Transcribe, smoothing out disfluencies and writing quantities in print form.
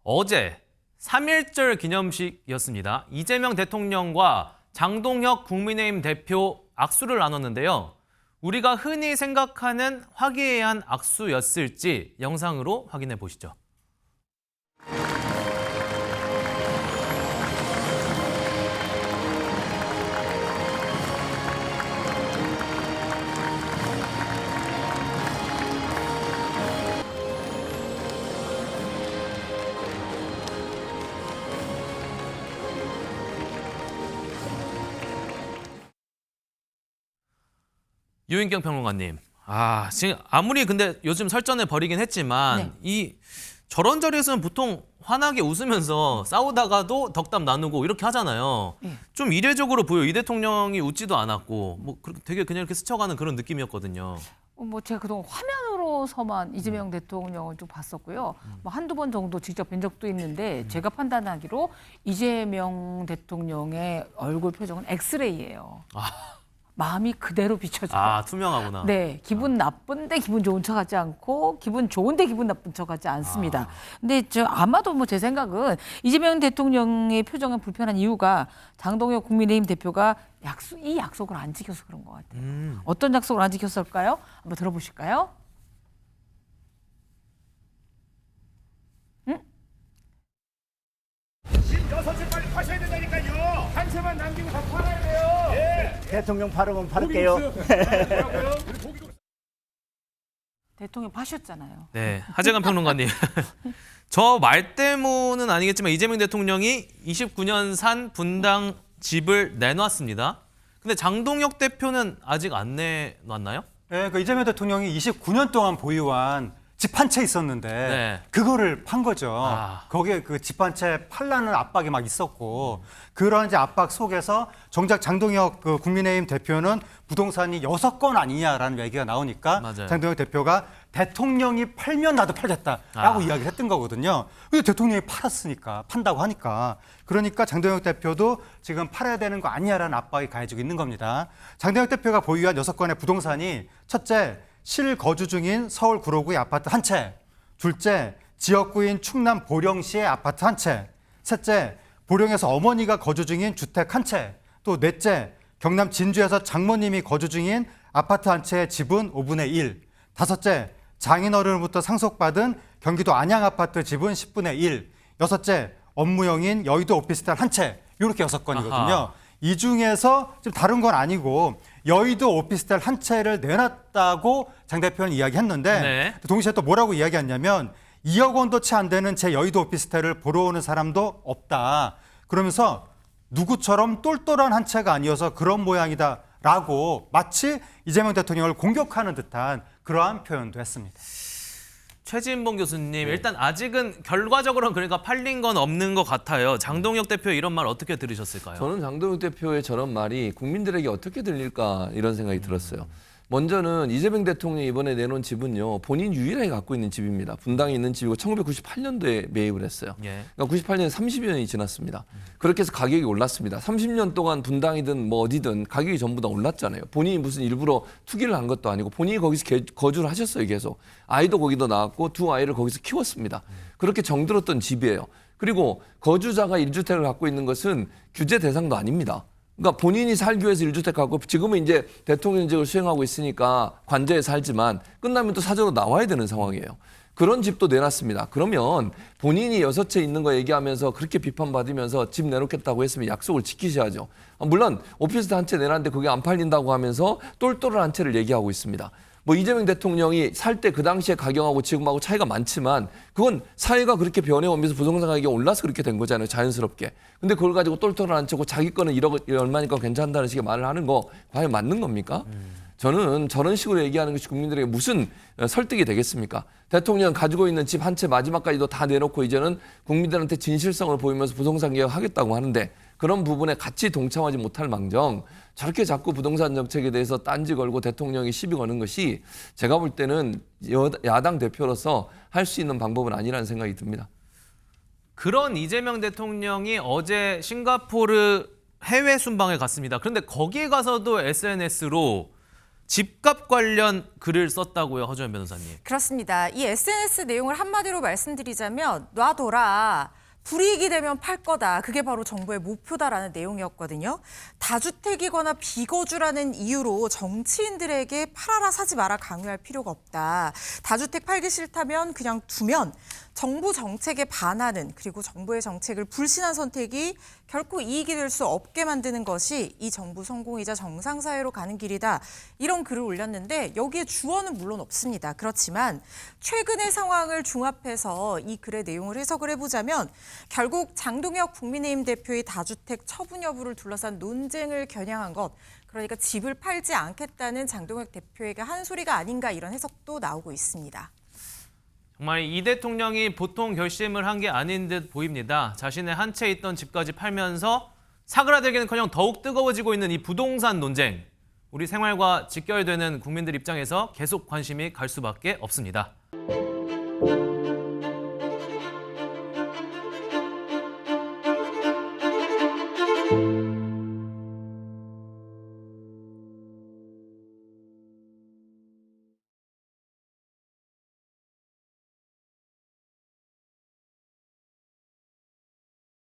어제 3.1절 기념식이었습니다. 이재명 대통령과 장동혁 국민의힘 대표 악수를 나눴는데요. 우리가 흔히 생각하는 화기애애한 악수였을지 영상으로 확인해 보시죠. 유인경 평론가님, 지금 아무리 근데 요즘 설전을 벌이긴 했지만 저런 자리에서는 보통 환하게 웃으면서 싸우다가도 덕담 나누고 이렇게 하잖아요. 좀 이례적으로 보여. 이 대통령이 웃지도 않았고 뭐 되게 그냥 이렇게 스쳐가는 그런 느낌이었거든요. 제가 그동안 화면으로서만 이재명 대통령을 좀 봤었고요. 한두 번 정도 직접 뵌 적도 있는데 제가 판단하기로 이재명 대통령의 얼굴 표정은 엑스레이예요. 마음이 그대로 비춰져요. 투명하구나. 네, 기분 나쁜데 기분 좋은 척하지 않고 기분 좋은데 기분 나쁜 척하지 않습니다. 근데 아마도 제 생각은 이재명 대통령의 표정은 불편한 이유가 장동혁 국민의힘 대표가 이 약속을 안 지켜서 그런 것 같아요. 어떤 약속을 안 지켰을까요? 한번 들어보실까요? 지금 6시 빨리 파셔야 된다니까요. 한 채만 남기고 다 팔아야 돼요. 예. 대통령 발언은 팔을게요. 대통령 파셨잖아요. 네, 하재관 평론가님. 저 말 때문은 아니겠지만 이재명 대통령이 29년 산 분당 집을 내놨습니다. 근데 장동혁 대표는 아직 안 내놨나요? 네, 이재명 대통령이 29년 동안 보유한 집 한 채 있었는데 그거를 판 거죠. 거기에 그 집 한 채 팔라는 압박이 막 있었고 그러한 이제 압박 속에서 정작 장동혁 국민의힘 대표는 부동산이 6건 아니냐라는 얘기가 나오니까 장동혁 대표가 대통령이 팔면 나도 팔겠다라고 이야기를 했던 거거든요. 근데 대통령이 팔았으니까 판다고 하니까 그러니까 장동혁 대표도 지금 팔아야 되는 거 아니냐라는 압박이 가해지고 있는 겁니다. 장동혁 대표가 보유한 6건의 부동산이 첫째, 실거주 중인 서울 구로구의 아파트 한 채, 둘째, 지역구인 충남 보령시의 아파트 한 채, 셋째, 보령에서 어머니가 거주 중인 주택 한 채, 또 넷째, 경남 진주에서 장모님이 거주 중인 아파트 한 채의 지분 5분의 1, 다섯째, 장인어른으로부터 상속받은 경기도 안양 아파트 지분 10분의 1, 여섯째, 업무용인 여의도 오피스텔 한 채, 이렇게 6건이거든요. 이 중에서 좀 다른 건 아니고 여의도 오피스텔 한 채를 내놨다고 장 대표는 이야기했는데 동시에 또 뭐라고 이야기했냐면 2억 원도 채 안 되는 제 여의도 오피스텔을 보러 오는 사람도 없다. 그러면서 누구처럼 똘똘한 한 채가 아니어서 그런 모양이다라고 마치 이재명 대통령을 공격하는 듯한 그러한 표현도 했습니다. 최진봉 교수님, 일단 아직은 결과적으로는 그러니까 팔린 건 없는 것 같아요. 장동혁 대표 이런 말 어떻게 들으셨을까요? 저는 장동혁 대표의 저런 말이 국민들에게 어떻게 들릴까 이런 생각이 들었어요. 먼저는 이재명 대통령이 이번에 내놓은 집은요. 본인 유일하게 갖고 있는 집입니다. 분당에 있는 집이고 1998년도에 매입을 했어요. 그러니까 98년에 30여 년이 지났습니다. 그렇게 해서 가격이 올랐습니다. 30년 동안 분당이든 뭐 어디든 가격이 전부 다 올랐잖아요. 본인이 무슨 일부러 투기를 한 것도 아니고 본인이 거기서 거주를 하셨어요. 계속. 아이도 거기도 낳았고 두 아이를 거기서 키웠습니다. 그렇게 정들었던 집이에요. 그리고 거주자가 1주택을 갖고 있는 것은 규제 대상도 아닙니다. 그러니까 본인이 살기 위해서 1주택 갖고 지금은 이제 대통령직을 수행하고 있으니까 관저에 살지만 끝나면 또 사저로 나와야 되는 상황이에요. 그런 집도 내놨습니다. 그러면 본인이 6채 있는 거 얘기하면서 그렇게 비판받으면서 집 내놓겠다고 했으면 약속을 지키셔야죠. 물론 오피스텔 한 채 내놨는데 그게 안 팔린다고 하면서 똘똘한 한 채를 얘기하고 있습니다. 이재명 대통령이 살 때 그 당시에 가격하고 지금하고 차이가 많지만 그건 사회가 그렇게 변해오면서 부동산 가격이 올라서 그렇게 된 거잖아요. 자연스럽게. 근데 그걸 가지고 똘똘한 안 채고 자기 거는 1억 얼마니까 괜찮다는 식의 말을 하는 거 과연 맞는 겁니까? 저는 저런 식으로 얘기하는 것이 국민들에게 무슨 설득이 되겠습니까? 대통령 가지고 있는 집 한 채 마지막까지도 다 내놓고 이제는 국민들한테 진실성을 보이면서 부동산 개혁하겠다고 하는데 그런 부분에 같이 동참하지 못할 망정 저렇게 자꾸 부동산 정책에 대해서 딴지 걸고 대통령이 시비 거는 것이 제가 볼 때는 야당 대표로서 할 수 있는 방법은 아니라는 생각이 듭니다. 그런 이재명 대통령이 어제 싱가포르 해외 순방에 갔습니다. 그런데 거기에 가서도 SNS로 집값 관련 글을 썼다고요, 허주연 변호사님. 그렇습니다. 이 SNS 내용을 한마디로 말씀드리자면 놔둬라. 불이익이 되면 팔 거다. 그게 바로 정부의 목표다라는 내용이었거든요. 다주택이거나 비거주라는 이유로 정치인들에게 팔아라 사지 마라 강요할 필요가 없다. 다주택 팔기 싫다면 그냥 두면 정부 정책에 반하는 그리고 정부의 정책을 불신한 선택이 결코 이익이 될 수 없게 만드는 것이 이 정부 성공이자 정상사회로 가는 길이다. 이런 글을 올렸는데 여기에 주어는 물론 없습니다. 그렇지만 최근의 상황을 종합해서 이 글의 내용을 해석을 해보자면 결국 장동혁 국민의힘 대표의 다주택 처분 여부를 둘러싼 논쟁을 겨냥한 것, 그러니까 집을 팔지 않겠다는 장동혁 대표에게 한 소리가 아닌가 이런 해석도 나오고 있습니다. 정말 이 대통령이 보통 결심을 한 게 아닌 듯 보입니다. 자신의 한 채 있던 집까지 팔면서 사그라들기는커녕 더욱 뜨거워지고 있는 이 부동산 논쟁. 우리 생활과 직결되는 국민들 입장에서 계속 관심이 갈 수밖에 없습니다.